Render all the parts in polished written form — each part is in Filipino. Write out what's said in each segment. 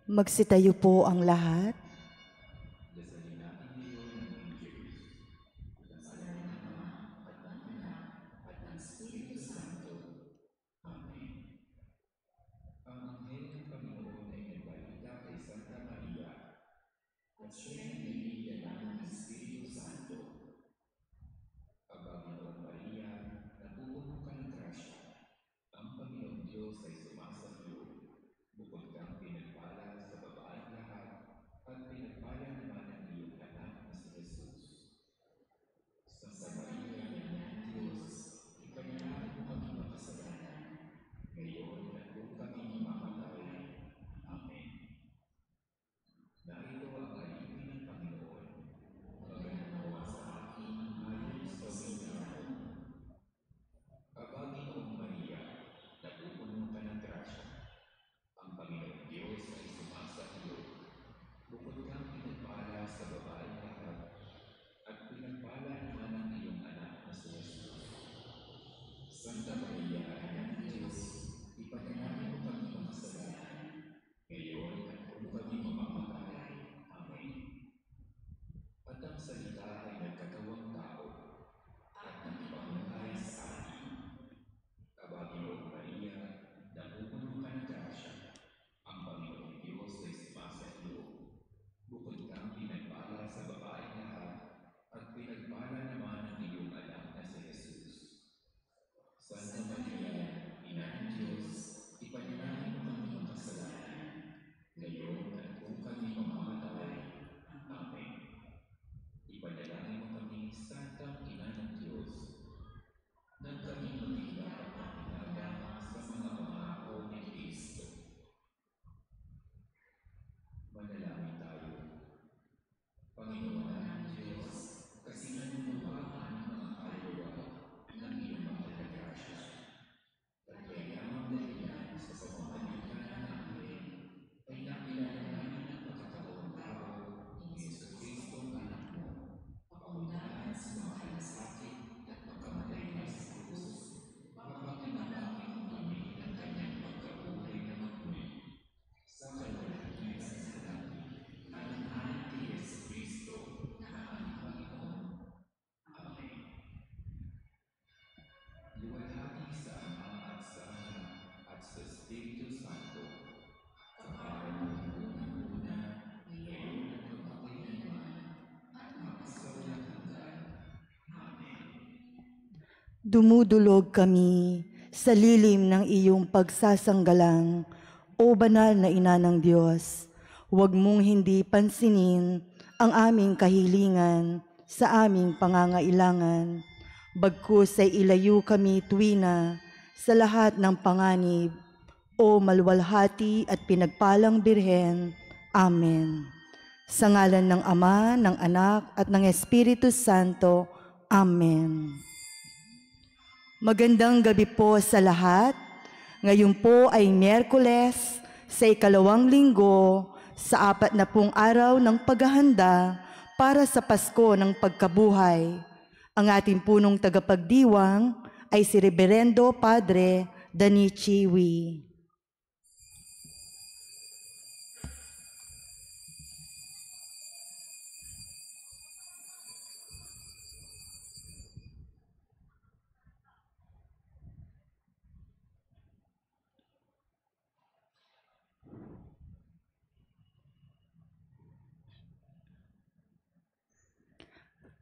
Magsitayo po ang lahat. Dasalin natin ngayon ng Diyos. Dasalin ng Ama at ng Anak at ng Espiritu Santo. Amen. Ang anghel ng Panginoon ay nagbalita kay Santa Maria at siya'y nabibigyan ng Espiritu Santo. Aba, Ginoong Maria, napupuno ka ng grasya. Ang Panginoong Diyos ay sumasa iyo. Bukod kang pinagpala sa babaeng lahat, at pinagpala naman ang iyong anak na si Jesus. Santa Maria, Ina ng Diyos, ipanalangin mo kami makasalanan, ngayon at kung kami mamamatay. Amen. Narito ang alipin ng Panginoon. Maganawa sa akin ayon sa wika mo. Aba, Ginoong Maria, napupuno ka ng grasya. Ang Panginoong Diyos ay sumasa iyo. Bukod kang pinagpala sa babaeng lahat, at pinagpala naman ang iyong anak na si Jesus. Santa Maria, Ina ng Diyos, ipanalangin mo kami makasalanan, ngayon at kung kami mamamatay. Amen. At ang salita ay nagkatawang tao, at nakipamuhay sa atin. Aba, Ginoong Maria, napupuno ka ng grasya. Ang Panginoong Diyos ay sumasa iyo. Bukod kang pinagpala sa babaeng lahat, at pinagpala naman ang iyong anak na si Jesus. Santa Maria, Ina ng Diyos, ipanalangin mo kami makasalanan, ngayon at kung kami mamamatay. Amen. Ipanalangin mo kami, Santa Ina ng Diyos, nang kami maging dapat na pinagama sa mga pangako ni Kristo. Manalangin tayo. Panginoon ng Diyos, kasi nanunuhaan ang mga kaluluwa ng iyong mahal na grasya. At kayamang dahilan sa pamamagitan ng anghel, ay nakilala namin ang pagkataong tao ni Yesu Cristo, anak mo, paunahan sa mga kalasakit at pagkamatay niya sa krus, mapapakinabangan mo kami ng kanyang pagkabuhay na magmuli. Sa kalwalhatian sa langit, alang-alang kay Yesu Cristo, na aming Panginoon. Amen. Luwalhati sa Ama at sa Anak at sa Espiritu Santo, kapara noong unang-una, ngayon at magpakailanman, at magpasawalang hanggan. Amen. Dumudulog kami sa lilim ng iyong pagsasanggalang, o banal na Ina ng Diyos. Huwag mong hindi pansinin ang aming kahilingan sa aming pangangailangan. Bagkus ay ilayo kami tuwina sa lahat ng panganib, o maluwalhati at pinagpalang Birhen. Amen. Sa ngalan ng Ama, ng Anak, at ng Espiritu Santo. Amen. Magandang gabi po sa lahat. Ngayon po ay Miyerkules sa 2nd linggo sa 40 araw ng paghahanda para sa Pasko ng Pagkabuhay. Ang ating punong tagapagdiwang ay si Reverendo Padre Danichi Wi.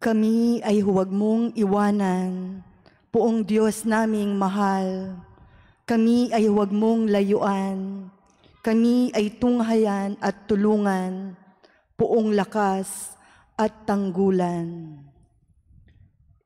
Kami ay huwag mong iwanan, Poong Diyos naming mahal. Kami ay huwag mong layuan. Kami ay tunghayan at tulungan, Poong lakas at tanggulan.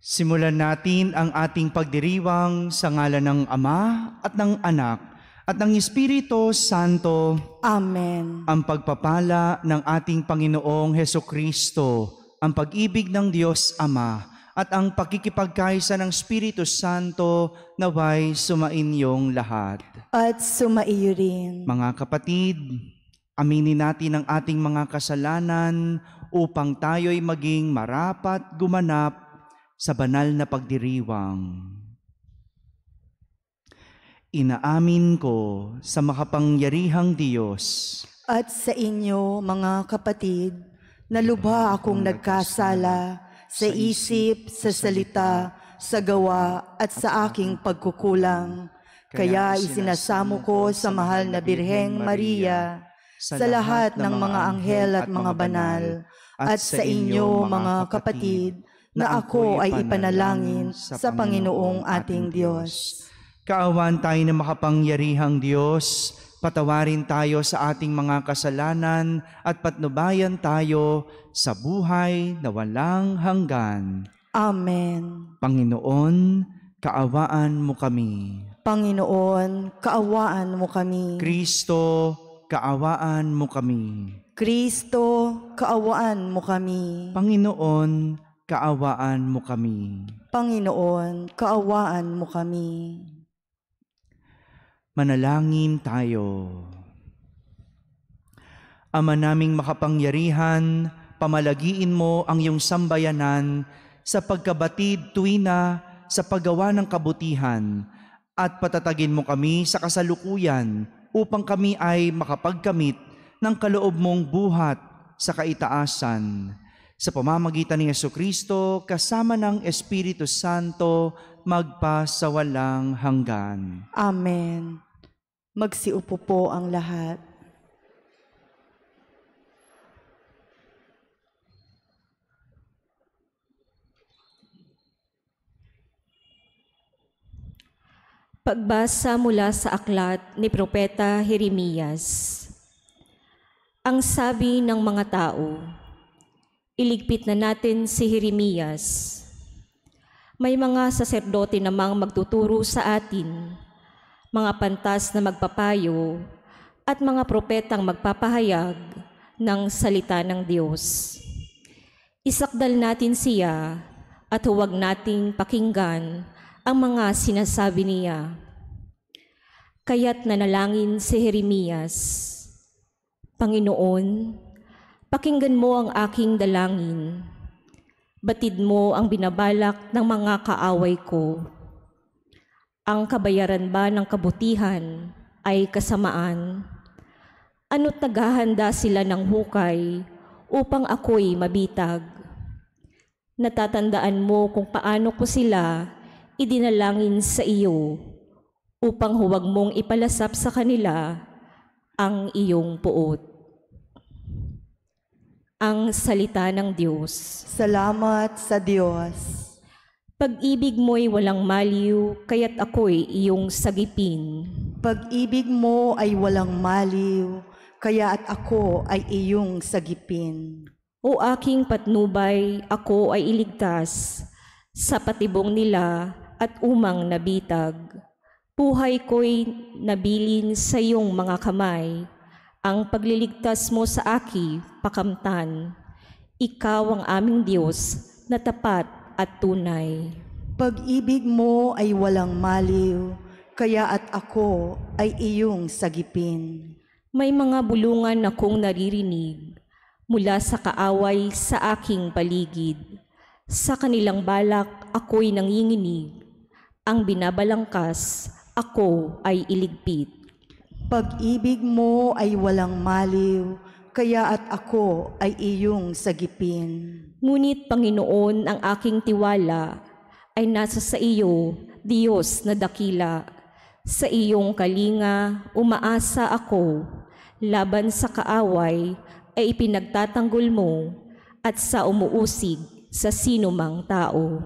Simulan natin ang ating pagdiriwang sa ngalan ng Ama at ng Anak at ng Espiritu Santo. Amen. Ang pagpapala ng ating Panginoong Hesukristo, ang pag-ibig ng Diyos Ama, at ang pakikipagkaisa ng Espiritu Santo naway sumainyong lahat. At sumaiyo rin. Mga kapatid, aminin natin ang ating mga kasalanan upang tayo'y maging marapat gumanap sa banal na pagdiriwang. Inaamin ko sa makapangyarihang Diyos At sa inyo, mga kapatid, na lubha akong nagkasala sa isip, sa salita, sa gawa, at sa aking pagkukulang. Kaya isinasamo ko sa mahal na Birheng Maria, sa lahat ng mga anghel at mga banal, at sa inyo, mga kapatid, na ako ay ipanalangin sa Panginoong ating Diyos. Kaawan tayo na makapangyarihang Diyos, patawarin tayo sa ating mga kasalanan at patnubayan tayo sa buhay na walang hanggan. Amen. Panginoon, kaawaan mo kami. Panginoon, kaawaan mo kami. Kristo, kaawaan mo kami. Kristo, kaawaan mo kami. Panginoon, kaawaan mo kami. Panginoon, kaawaan mo kami. Manalangin tayo. Ama naming makapangyarihan, pamalagiin mo ang iyong sambayanan sa pagkabatid tuwina sa paggawa ng kabutihan at patatagin mo kami sa kasalukuyan upang kami ay makapagkamit ng kaloob mong buhat sa kaitaasan. Sa pamamagitan ni Jesucristo kasama ng Espiritu Santo magpa sa walang hanggan. Amen. Magsiupo po ang lahat. Pagbasa mula sa aklat ni Propeta Jeremias. Ang sabi ng mga tao, iligpit na natin si Jeremias. May mga saserdote namang magtuturo sa atin, mga pantas na magpapayo, at mga propetang magpapahayag ng salita ng Diyos. Isakdal natin siya at huwag nating pakinggan ang mga sinasabi niya. Kaya't nanalangin si Jeremias, Panginoon, pakinggan mo ang aking dalangin. Batid mo ang binabalak ng mga kaaway ko. Ang kabayaran ba ng kabutihan ay kasamaan? Ano't naghahanda sila ng hukay upang ako'y mabitag? Natatandaan mo kung paano ko sila idinalangin sa iyo upang huwag mong ipalasap sa kanila ang iyong puot. Ang salita ng Diyos. Salamat sa Diyos. Pag-ibig mo'y walang maliw, kaya't ako'y iyong sagipin. Pag-ibig mo ay walang maliw, kaya at ako ay iyong sagipin. O aking patnubay, ako ay iligtas sa patibong nila at umang nabitag. Buhay ko'y nabilin sa iyong mga kamay. Ang pagliligtas mo sa aki, pakamtan. Ikaw ang aming Diyos na tapat at tunay. Pag-ibig mo ay walang maliw, kaya at ako ay iyong sagipin. May mga bulungan akong naririnig mula sa kaaway sa aking paligid. Sa kanilang balak ako'y nanginginig. Ang binabalangkas, ako ay iligpit. Pag-ibig mo ay walang maliw, kaya at ako ay iyong sagipin. Ngunit Panginoon, ang aking tiwala ay nasa sa iyo, Diyos na dakila. Sa iyong kalinga, umaasa ako. Laban sa kaaway ay ipinagtatanggol mo at sa umuusig sa sinumang tao.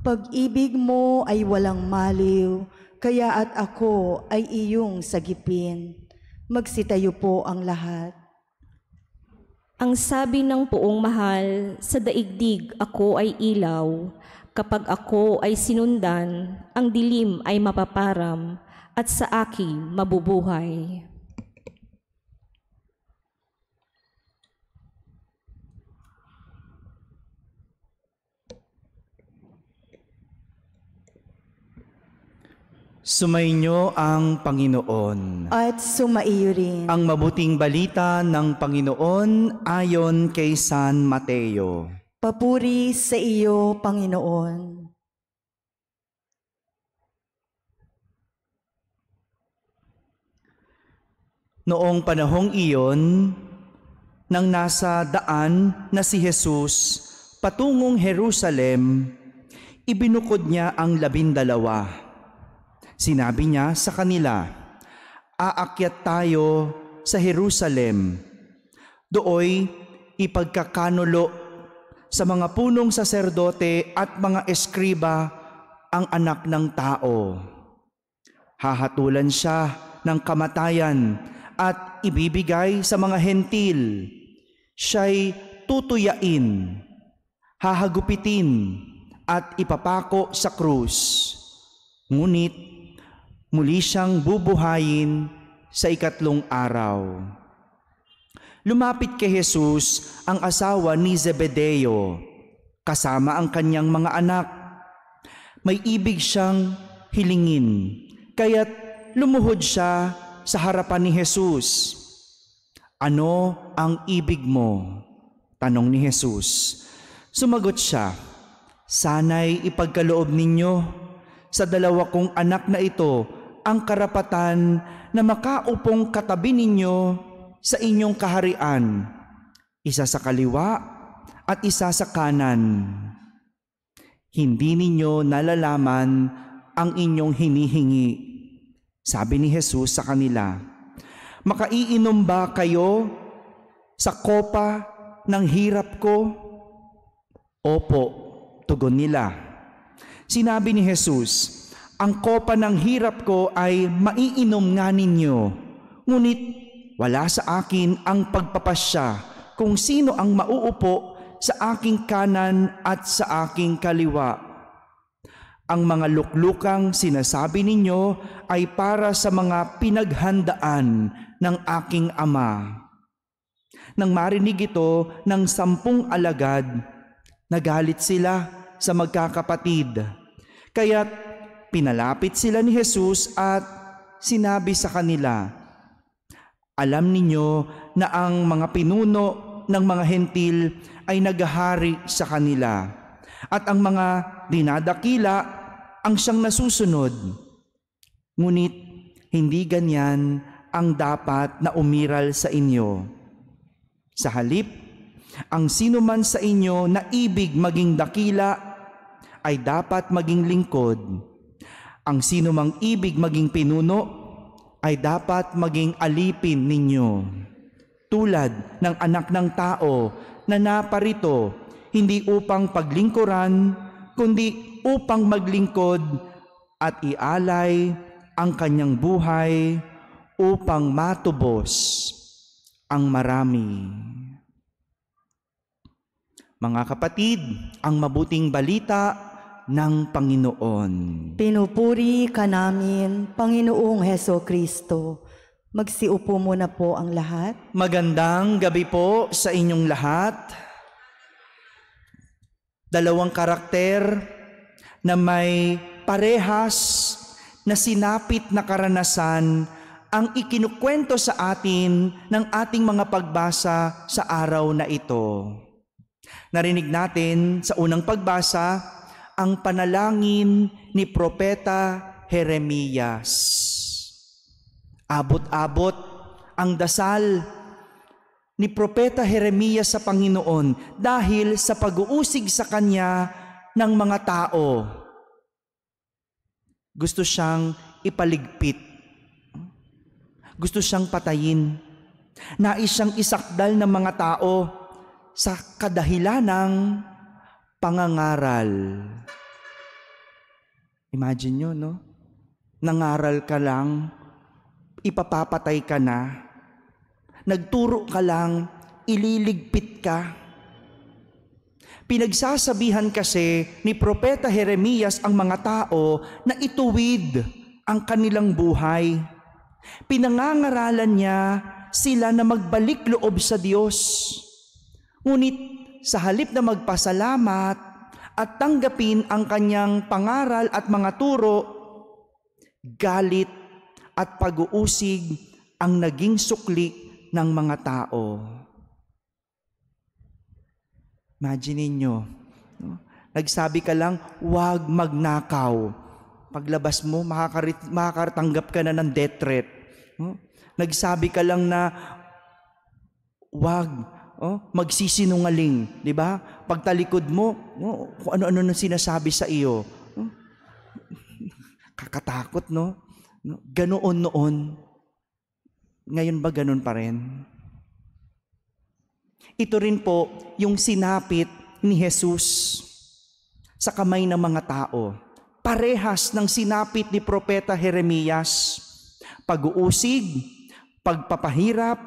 Pag-ibig mo ay walang maliw, kaya at ako ay iyong sagipin. Magsitayo po ang lahat. Ang sabi ng Poong Mahal, sa daigdig ako ay ilaw. Kapag ako ay sinundan, ang dilim ay mapaparam at sa akin mabubuhay. Sumainyo ang Panginoon. At sumaiyo rin. Ang mabuting balita ng Panginoon ayon kay San Mateo. Papuri sa iyo, Panginoon. Noong panahong iyon, nang nasa daan na si Jesus patungong Jerusalem, ibinukod niya ang 12. Sinabi niya sa kanila, "Aakyat tayo sa Jerusalem. Dooy ipagkakanulo sa mga punong saserdote at mga eskriba ang Anak ng Tao. Hahatulan siya ng kamatayan at ibibigay sa mga hentil. Siya'y tutuyain, hahagupitin at ipapako sa krus. Ngunit muli siyang bubuhayin sa 3 araw." Lumapit kay Jesus ang asawa ni Zebedeo, kasama ang kanyang mga anak. May ibig siyang hilingin, kaya't lumuhod siya sa harapan ni Jesus. "Ano ang ibig mo?" tanong ni Jesus. Sumagot siya, "Sana'y ipagkaloob ninyo sa 2 kong anak na ito ang karapatan na makaupong katabi ninyo sa inyong kaharian, isa sa kaliwa at isa sa kanan. Hindi ninyo nalalaman ang inyong hinihingi." Sabi ni Jesus sa kanila, "Makaiinom ba kayo sa kopa ng hirap ko?" "Opo," tugon nila. Sinabi ni Jesus, "Ang kopa ng hirap ko ay maiinom nga ninyo, ngunit wala sa akin ang pagpapasya kung sino ang mauupo sa aking kanan at sa aking kaliwa. Ang mga luklukang sinasabi ninyo ay para sa mga pinaghandaan ng aking Ama." Nang marinig ito ng 10 alagad, nagalit sila sa magkakapatid. Kaya't pinalapit sila ni Jesus at sinabi sa kanila, "Alam ninyo na ang mga pinuno ng mga hentil ay naghahari sa kanila, at ang mga dinadakila ang siyang nasusunod. Ngunit hindi ganyan ang dapat na umiral sa inyo. Sa halip, ang sino man sa inyo na ibig maging dakila ay dapat maging lingkod. Ang sino mang ibig maging pinuno ay dapat maging alipin ninyo. Tulad ng Anak ng Tao na naparito, hindi upang paglingkuran, kundi upang maglingkod at ialay ang kanyang buhay upang matubos ang marami." Mga kapatid, ang mabuting balita ng Panginoon. Pinupuri ka namin, Panginoong Heso Kristo. Magsiupo muna po ang lahat. Magandang gabi po sa inyong lahat. 2 karakter na may parehas na sinapit na karanasan ang ikinukwento sa atin ng ating mga pagbasa sa araw na ito. Narinig natin sa unang pagbasa ang panalangin ni Propeta Jeremias. Abot-abot ang dasal ni Propeta Jeremias sa Panginoon dahil sa pag-uusig sa kanya ng mga tao. Gusto siyang ipaligpit. Gusto siyang patayin. Nais siyang isakdal ng mga tao sa kadahilanang pangangaral. Imagine nyo, no? Nangaral ka lang, ipapapatay ka na. Nagturo ka lang, ililigpit ka. Pinagsasabihan kasi ni Propeta Jeremias ang mga tao na ituwid ang kanilang buhay. Pinangangaralan niya sila na magbalik loob sa Diyos. Ngunit sa halip na magpasalamat at tanggapin ang kanyang pangaral at mga turo, galit at pag-uusig ang naging sukli ng mga tao. Imagine ninyo, no? Nagsabi ka lang, huwag magnakaw. Paglabas mo, makakatanggap ka na ng death threat. No? Nagsabi ka lang na wag magsisinungaling, di ba? Pagtalikod mo, kung ano-ano na sinasabi sa iyo. Kakatakot, no? Ganoon noon. Ngayon ba ganun pa rin? Ito rin po yung sinapit ni Jesus sa kamay ng mga tao. Parehas ng sinapit ni Propeta Jeremias. Pag-uusig, pagpapahirap,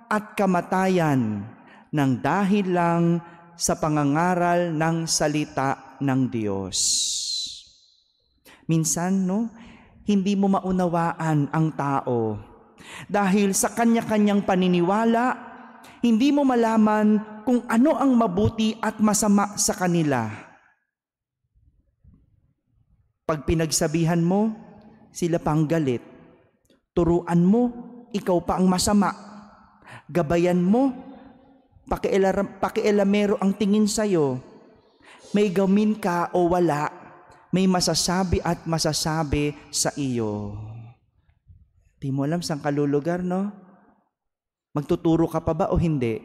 at kamatayan ng dahil lang sa pangangaral ng salita ng Diyos. Minsan, hindi mo maunawaan ang tao. Dahil sa kanya-kanyang paniniwala, hindi mo malaman kung ano ang mabuti at masama sa kanila. Pag pinagsabihan mo, sila pang galit. Turuan mo, ikaw pa ang masama. Gabayan mo, pakialamero ang tingin sa'yo. May gawin ka o wala, may masasabi at masasabi sa iyo. Di mo alam saan ka lulugar, no? Magtuturo ka pa ba o hindi?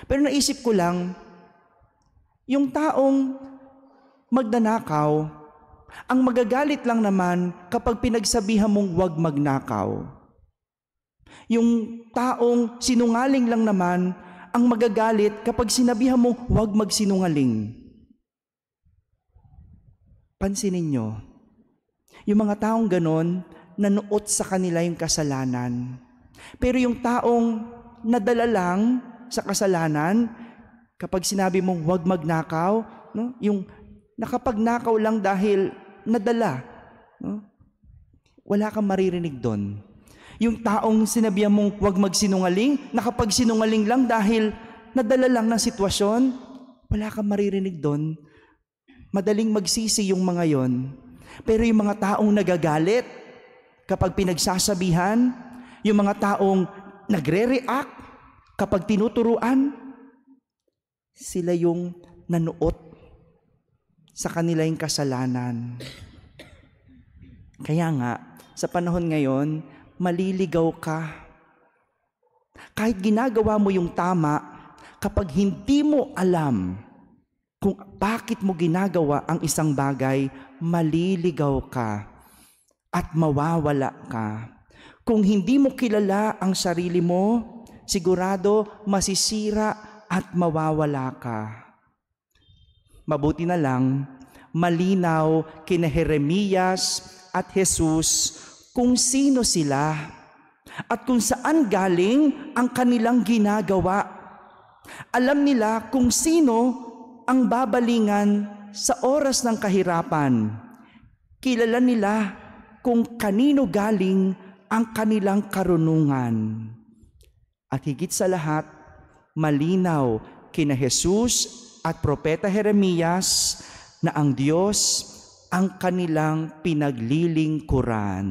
Pero naisip ko lang, yung taong magnanakaw, ang magagalit lang naman kapag pinagsabihan mong huwag magnakaw. Yung taong sinungaling lang naman, ang magagalit kapag sinabihan mong huwag magsinungaling. Pansinin nyo, yung mga taong ganon, nanuot sa kanila yung kasalanan. Pero yung taong nadala lang sa kasalanan, kapag sinabi mong huwag magnakaw, yung nakapagnakaw lang dahil nadala, wala kang maririnig doon. Yung taong sinabihan mong huwag magsinungaling, nakapagsinungaling lang dahil nadala lang ng sitwasyon, wala kang maririnig doon. Madaling magsisi yung mga yon. Pero yung mga taong nagagalit, kapag pinagsasabihan, yung mga taong nagre-react, kapag tinuturuan, sila yung nanuot sa kanila yung kasalanan. Kaya nga, sa panahon ngayon, maliligaw ka. Kahit ginagawa mo yung tama, kapag hindi mo alam kung bakit mo ginagawa ang isang bagay, maliligaw ka at mawawala ka. Kung hindi mo kilala ang sarili mo, sigurado masisira at mawawala ka. Mabuti na lang, malinaw kina Jeremias at Jesus kung sino sila at kung saan galing ang kanilang ginagawa. Alam nila kung sino ang babalingan sa oras ng kahirapan. Kilala nila kung kanino galing ang kanilang karunungan. At higit sa lahat, malinaw kina Jesus at Propeta Jeremias na ang Diyos ang kanilang pinaglilingkuran.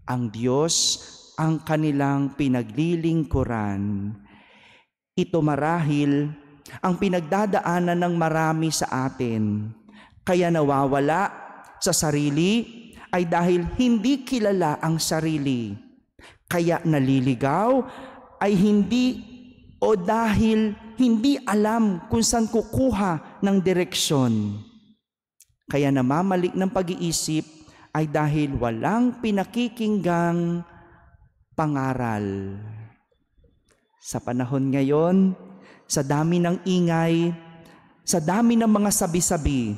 Ang Diyos ang kanilang pinaglilingkuran. Ito marahil ang pinagdadaanan ng marami sa atin. Kaya nawawala sa sarili ay dahil hindi kilala ang sarili. Kaya naliligaw ay hindi o dahil hindi alam kung saan kukuha ng direksyon. Kaya namamalik ng pag-iisip ay dahil walang pinakikinggang pangaral. Sa panahon ngayon, sa dami ng ingay, sa dami ng mga sabi-sabi,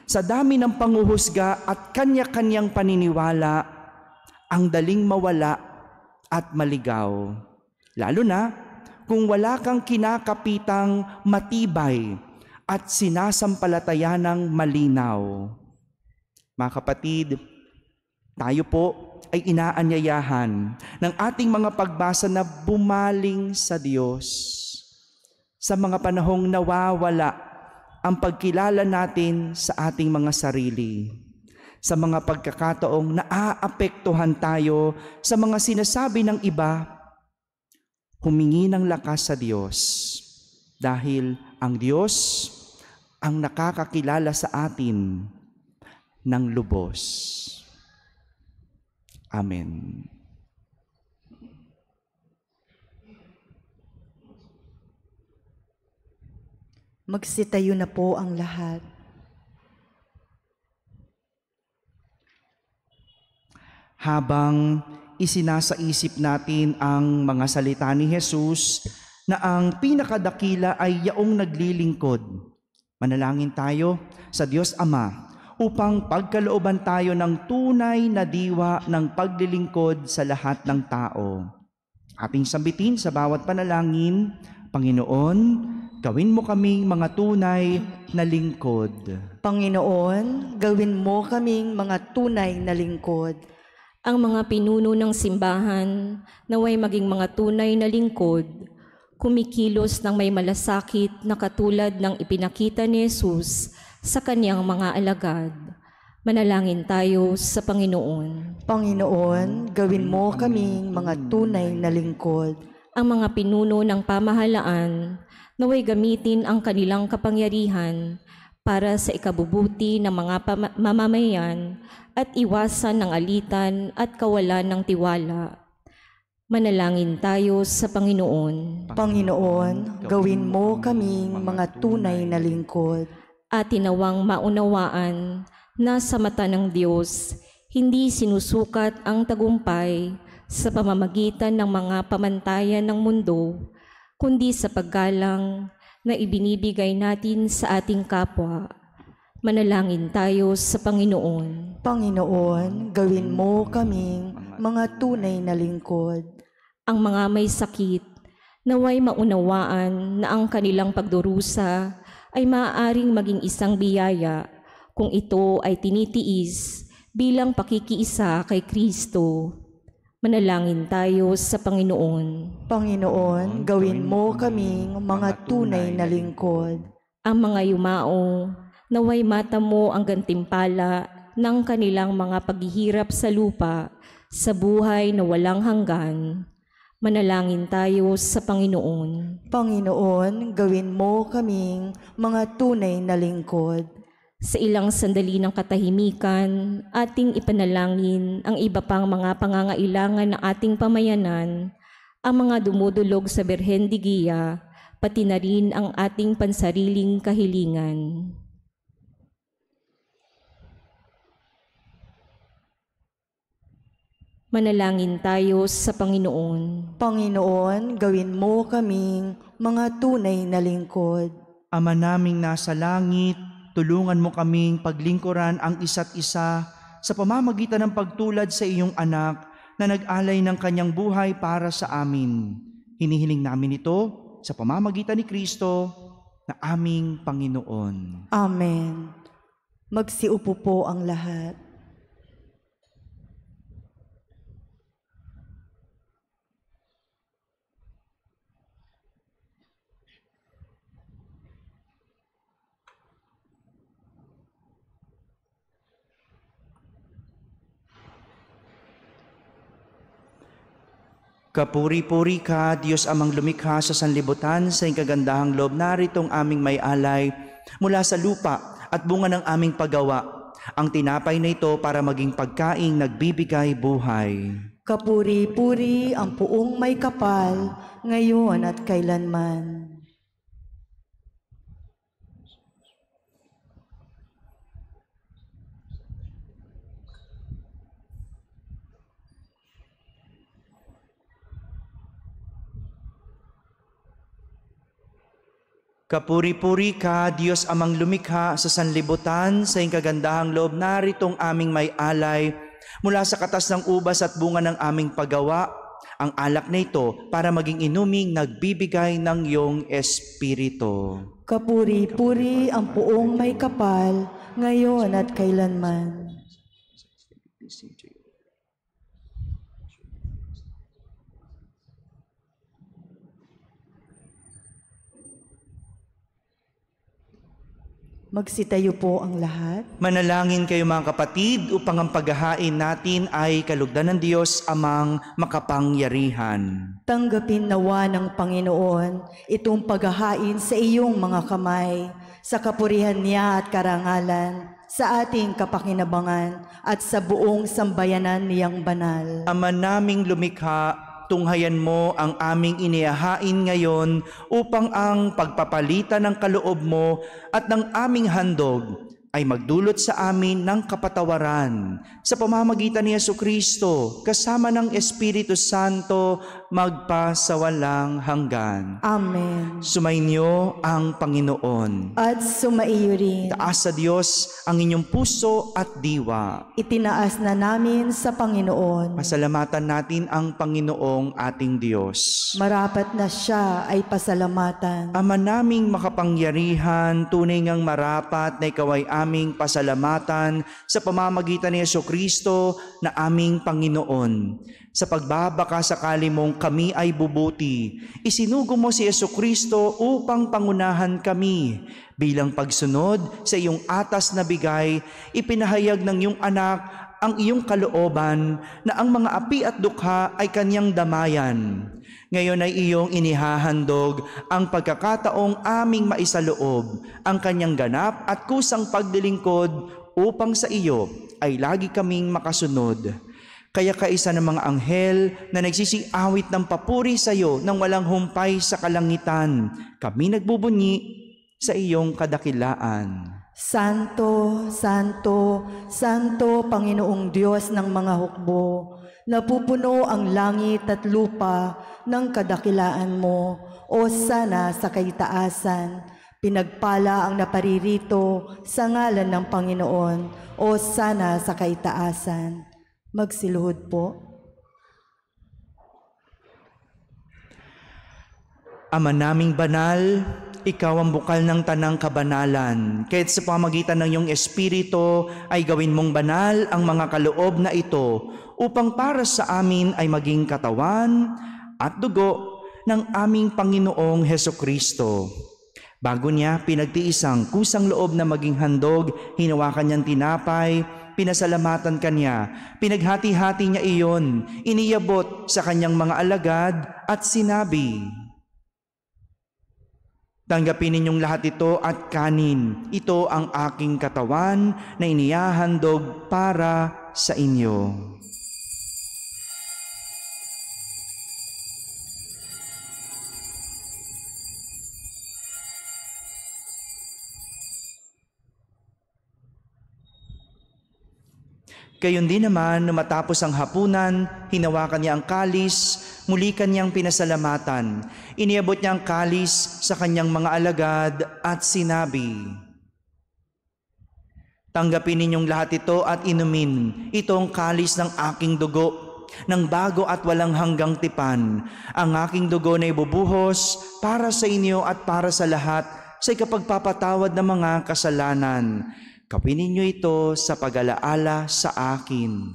sa dami ng panghuhusga at kanya-kanyang paniniwala, ang daling mawala at maligaw. Lalo na kung wala kang kinakapitang matibay at sinasampalatayanang malinaw. Mga kapatid, tayo po ay inaanyayahan ng ating mga pagbasa na bumaling sa Diyos. Sa mga panahong nawawala ang pagkilala natin sa ating mga sarili. Sa mga pagkakataong naaapektuhan tayo sa mga sinasabi ng iba, humingi ng lakas sa Diyos. Dahil ang Diyos ang nakakakilala sa atin ng lubos. Amen. Magsitayo na po ang lahat. Habang isinasaisip natin ang mga salita ni Jesus na ang pinakadakila ay yaong naglilingkod, manalangin tayo sa Diyos Ama upang pagkalooban tayo ng tunay na diwa ng paglilingkod sa lahat ng tao. Ating sambitin sa bawat panalangin, Panginoon, gawin mo kaming mga tunay na lingkod. Panginoon, gawin mo kaming mga tunay na lingkod. Ang mga pinuno ng simbahan naway maging mga tunay na lingkod, kumikilos ng may malasakit na katulad ng ipinakita ni Jesus sa kanyang mga alagad. Manalangin tayo sa Panginoon. Panginoon, gawin mo kaming mga tunay na lingkod. Ang mga pinuno ng pamahalaan naway gamitin ang kanilang kapangyarihan para sa ikabubuti ng mga mamamayan at iwasan ng alitan at kawalan ng tiwala. Manalangin tayo sa Panginoon. Panginoon, gawin mo kaming mga tunay na lingkod. At tinawang maunawaan na sa mata ng Diyos, hindi sinusukat ang tagumpay sa pamamagitan ng mga pamantayan ng mundo, kundi sa paggalang na ibinibigay natin sa ating kapwa. Manalangin tayo sa Panginoon. Panginoon, gawin mo kaming mga tunay na lingkod. Ang mga may sakit, naway maunawaan na ang kanilang pagdurusa ay maaaring maging isang biyaya kung ito ay tinitiis bilang pakikiisa kay Kristo. Manalangin tayo sa Panginoon. Panginoon, gawin mo kaming mga tunay na lingkod. Ang mga yumao, naway mata mo ang gantimpala ng kanilang mga paghihirap sa lupa, sa buhay na walang hanggan. Manalangin tayo sa Panginoon. Panginoon, gawin mo kaming mga tunay na lingkod. Sa ilang sandali ng katahimikan, ating ipanalangin ang iba pang mga pangangailangan ng ating pamayanan, ang mga dumudulog sa Birhen de Guia, pati na rin ang ating pansariling kahilingan. Manalangin tayo sa Panginoon. Panginoon, gawin mo kaming mga tunay na lingkod. Ama naming nasa langit, tulungan mo kaming paglingkuran ang isa't isa sa pamamagitan ng pagtulad sa iyong anak na nag-alay ng kanyang buhay para sa amin. Hinihiling namin ito sa pamamagitan ni Kristo na aming Panginoon. Amen. Magsiupo po ang lahat. Kapuri-puri ka, Diyos amang lumikha sa sanlibutan, sa iyong kagandahang loob naritong aming may alay mula sa lupa at bunga ng aming paggawa. Ang tinapay na ito para maging pagkaing nagbibigay buhay. Kapuri-puri ang puong may kapal, ngayon at kailanman. Kapuri-puri ka, Diyos amang lumikha sa sanlibutan, sa iyong kagandahang loob naritong aming may alay mula sa katas ng ubas at bunga ng aming paggawa. Ang alak na ito para maging inuming nagbibigay ng iyong Espiritu. Kapuri-puri ang puong may kapal, ngayon at kailanman. Magsitayo po ang lahat. Manalangin kayo mga kapatid upang ang paghahain natin ay kalugdan ng Diyos amang makapangyarihan. Tanggapin nawa ng Panginoon itong paghahain sa iyong mga kamay, sa kapurihan niya at karangalan, sa ating kapakinabangan at sa buong sambayanan niyang banal. Ama naming lumikha, tunghayan mo ang aming inihahain ngayon upang ang pagpapalitan ng kaloob mo at ng aming handog ay magdulot sa amin ng kapatawaran. Sa pamamagitan ni Jesucristo, kasama ng Espiritu Santo, magpasawalang hanggan. Amen. Sumainyo ang Panginoon. At sumaiyo rin. Taas sa Diyos ang inyong puso at diwa. Itinaas na namin sa Panginoon. Pasalamatan natin ang Panginoong ating Diyos. Marapat na siya ay pasalamatan. Ama naming makapangyarihan, tunay ngang marapat na ikaw ay aming pasalamatan sa pamamagitan ni Jesucristo na aming Panginoon. Sa pagbabaka sakali mong kami ay bubuti, isinugo mo si Jesucristo upang pangunahan kami. Bilang pagsunod sa iyong atas na bigay, ipinahayag ng iyong anak ang iyong kalooban na ang mga api at dukha ay kanyang damayan. Ngayon ay iyong inihahandog ang pagkakataong aming maisaloob, ang kanyang ganap at kusang pagdilingkod upang sa iyo ay lagi kaming makasunod. Kaya kaisa ng mga anghel na nagsisiawit ng papuri sa iyo nang walang humpay sa kalangitan, kami nagbubunyi sa iyong kadakilaan. Santo, Santo, Santo, Panginoong Diyos ng mga hukbo, napupuno ang langit at lupa ng kadakilaan mo, o sana sa kaitaasan. Pinagpala ang naparirito sa ngalan ng Panginoon, o sana sa kaitaasan. Magsiluhod po. Ama naming banal, ikaw ang bukal ng tanang kabanalan. Kahit sa pamagitan ng iyong Espiritu ay gawin mong banal ang mga kaloob na ito upang para sa amin ay maging katawan at dugo ng aming Panginoong Hesukristo. Bago niya pinagtiis ang kusang loob na maging handog, hinawakan niyang tinapay, pinasalamatan kanya, pinaghati-hati niya iyon, iniyabot sa kanyang mga alagad at sinabi, "Tanggapin ninyong lahat ito at kanin. Ito ang aking katawan na inihahandog para sa inyo." Gayon din naman, nung matapos ang hapunan, hinawakan niya ang kalis, muli kanyang pinasalamatan. Iniabot niya ang kalis sa kanyang mga alagad at sinabi, "Tanggapin ninyong lahat ito at inumin. Itong kalis ng aking dugo, ng bago at walang hanggang tipan. Ang aking dugo na ibubuhos para sa inyo at para sa lahat sa ikapagpapatawad ng mga kasalanan. Gawin ninyo ito sa pag-alaala sa akin."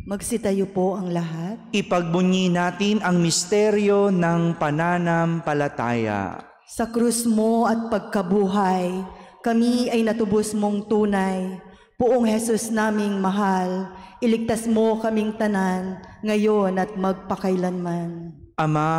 Magsitayo po ang lahat. Ipagbunyi natin ang misteryo ng pananampalataya. Sa krus mo at pagkabuhay, kami ay natubos mong tunay. Poong Jesus naming mahal, iligtas mo kaming tanan, ngayon at magpakailanman. Ama,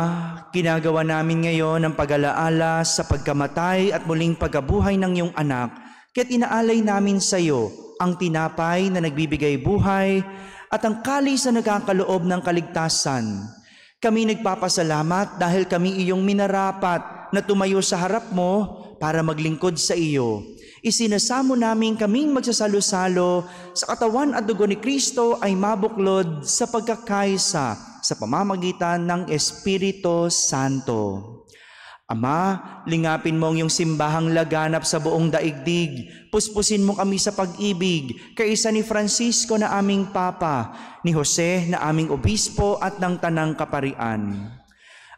ginagawa namin ngayon ang pag-alaala sa pagkamatay at muling pagkabuhay ng iyong anak, kaya't inaalay namin sa iyo ang tinapay na nagbibigay buhay at ang kalis na nagkakaloob ng kaligtasan. Kami nagpapasalamat dahil kami iyong minarapat na tumayo sa harap mo para maglingkod sa iyo. Isinasamo namin kaming magsasalo-salo sa katawan at dugo ni Kristo ay mabuklod sa pagkakaisa sa pamamagitan ng Espiritu Santo. Ama, lingapin mo ang iyong simbahang laganap sa buong daigdig. Puspusin mo kami sa pag-ibig, kaisa ni Francisco na aming Papa, ni Jose na aming Obispo at ng Tanang Kaparian.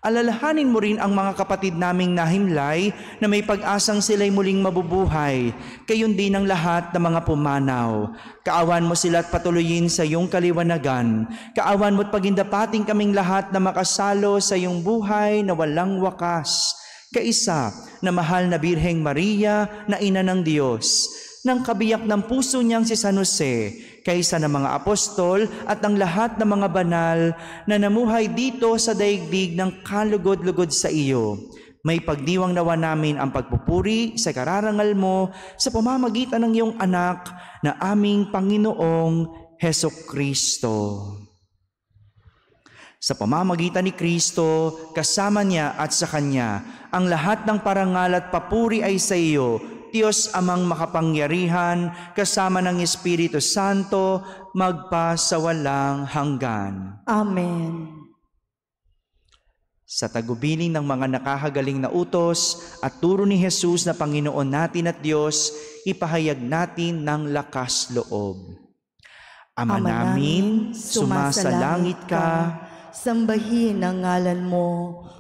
Alalahanin mo rin ang mga kapatid naming nahimlay na may pag-asang sila'y muling mabubuhay, gayon din ang lahat ng mga pumanaw. Kaawan mo sila at patuloyin sa iyong kaliwanagan. Kaawan mo at pagindapating kaming lahat na makasalo sa iyong buhay na walang wakas. Kaisa na mahal na Birheng Maria na Ina ng Diyos, ng kabiyak ng puso niyang si San Jose, kaysa ng mga apostol at ng lahat ng mga banal na namuhay dito sa daigdig ng kalugod-lugod sa iyo. May pagdiwang nawa namin ang pagpupuri sa kararangal mo sa pamamagitan ng iyong anak na aming Panginoong Hesukristo. Sa pamamagitan ni Kristo, kasama niya at sa Kanya, ang lahat ng parangal at papuri ay sa iyo, Diyos Amang makapangyarihan, kasama ng Espiritu Santo, magpa sa walang hanggan. Amen. Sa tagubilin ng mga nakahagaling na utos at turo ni Jesus na Panginoon natin at Diyos, ipahayag natin ng lakas loob. Ama namin, sumasalangit ka, sambahin ang ngalan mo,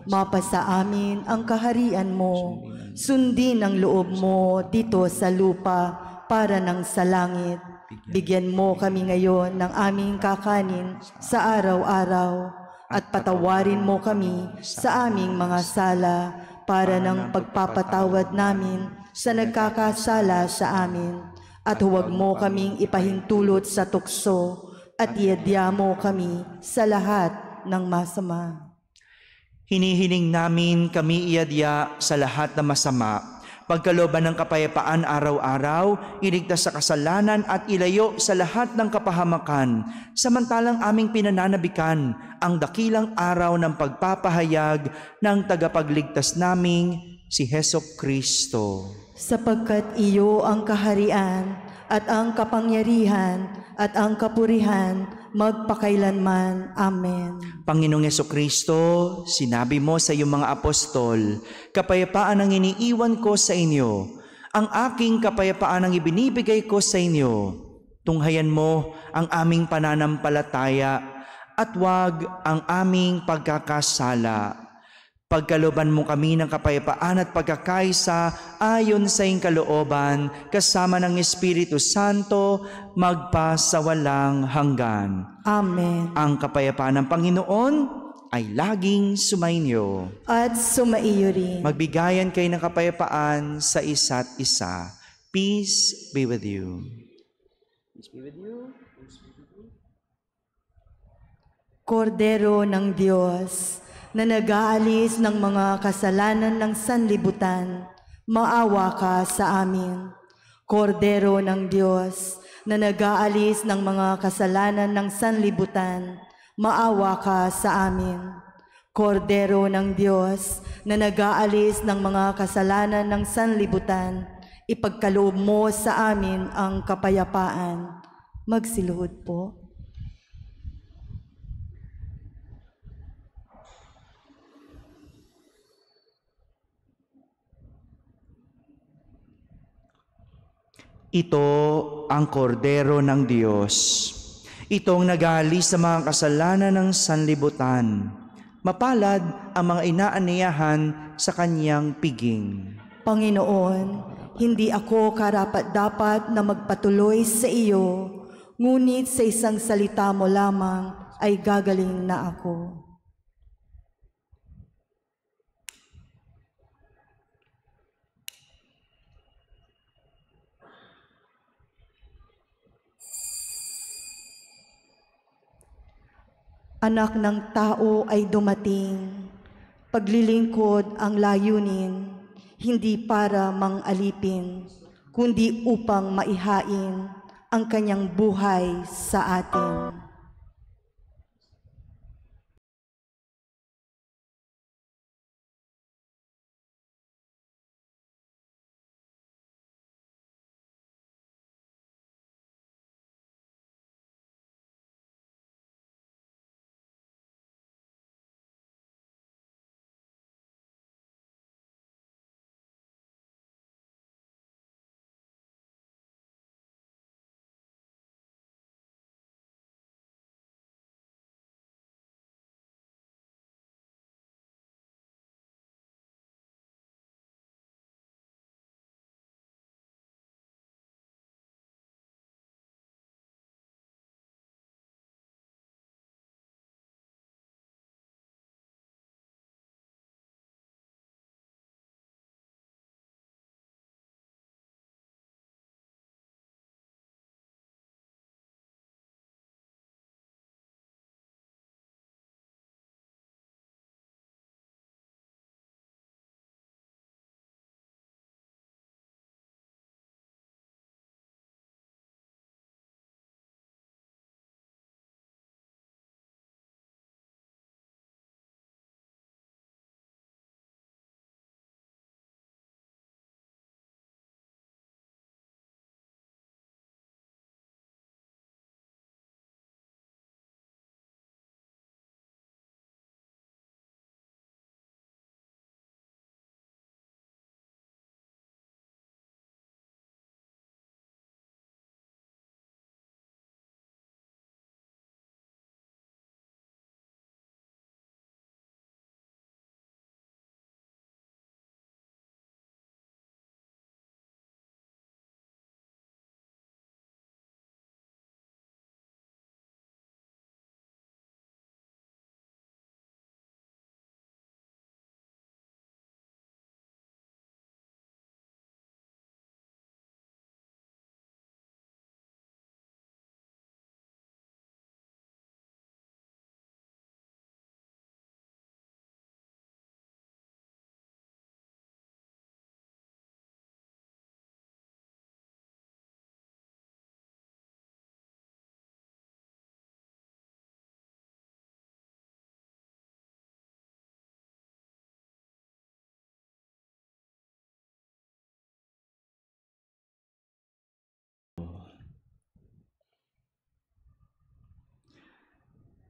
mapasa amin ang kaharian mo, sundin ang loob mo dito sa lupa para ng sa langit. Bigyan mo kami ngayon ng aming kakanin sa araw-araw, at patawarin mo kami sa aming mga sala para ng pagpapatawad namin sa nagkakasala sa amin. At huwag mo kaming ipahintulot sa tukso at iadya mo kami sa lahat ng masama. Hinihiling namin kami iadya sa lahat ng masama, pagkalooban ng kapayapaan araw-araw, iligtas sa kasalanan at ilayo sa lahat ng kapahamakan, samantalang aming pinananabikan ang dakilang araw ng pagpapahayag ng tagapagligtas naming si Hesukristo. Sapagkat iyo ang kaharian at ang kapangyarihan at ang kapurihan magpakailanman. Amen. Panginoong Hesukristo, sinabi mo sa iyong mga apostol, kapayapaan ang iniiwan ko sa inyo, ang aking kapayapaan ang ibinibigay ko sa inyo. Tunghayan mo ang aming pananampalataya at wag ang aming pagkakasala. Pagkalooban mo kami ng kapayapaan at pagkakaisa ayon sa iyong kalooban, kasama ng Espiritu Santo, magpa sa walang hanggan. Amen. Ang kapayapaan ng Panginoon ay laging sumainyo. At sumaiyo rin. Magbigayan kayo ng kapayapaan sa isa't isa. Peace be with you. Peace be with you. Kordero ng Diyos, na nag-aalis ng mga kasalanan ng sanlibutan, maawa ka sa amin. Kordero ng Diyos, na nag-aalis ng mga kasalanan ng sanlibutan, maawa ka sa amin. Kordero ng Diyos, na nag-aalis ng mga kasalanan ng sanlibutan, ipagkaloob mo sa amin ang kapayapaan. Magsiluhod po. Ito ang kordero ng Diyos. Itong nag-aalis sa mga kasalanan ng sanlibutan. Mapalad ang mga inaaniyahan sa kanyang piging. Panginoon, hindi ako karapat-dapat na magpatuloy sa iyo, ngunit sa isang salita mo lamang ay gagaling na ako. Anak ng tao ay dumating, paglilingkod ang layunin, hindi para mang-alipin, kundi upang maihain ang kanyang buhay sa atin.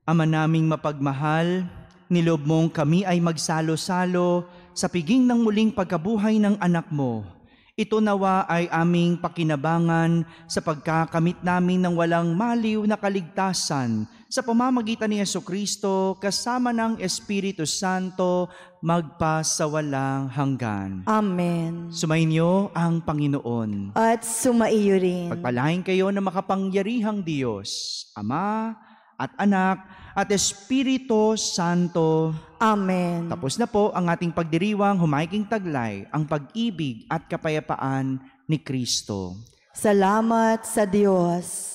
Ama naming mapagmahal, nilob mong kami ay magsalo-salo sa piging ng muling pagkabuhay ng anak mo. Ito nawa ay aming pakinabangan sa pagkakamit namin ng walang maliw na kaligtasan sa pamamagitan ni Jesucristo kasama ng Espiritu Santo magpasawalang hanggan. Amen. Sumainyo ang Panginoon. At sumaiyo rin. Pagpalain kayo ng makapangyarihang Diyos, Ama at Anak at Espiritu Santo. Amen. Tapos na po ang ating pagdiriwang humaiking taglay ang pag-ibig at kapayapaan ni Kristo. Salamat sa Diyos.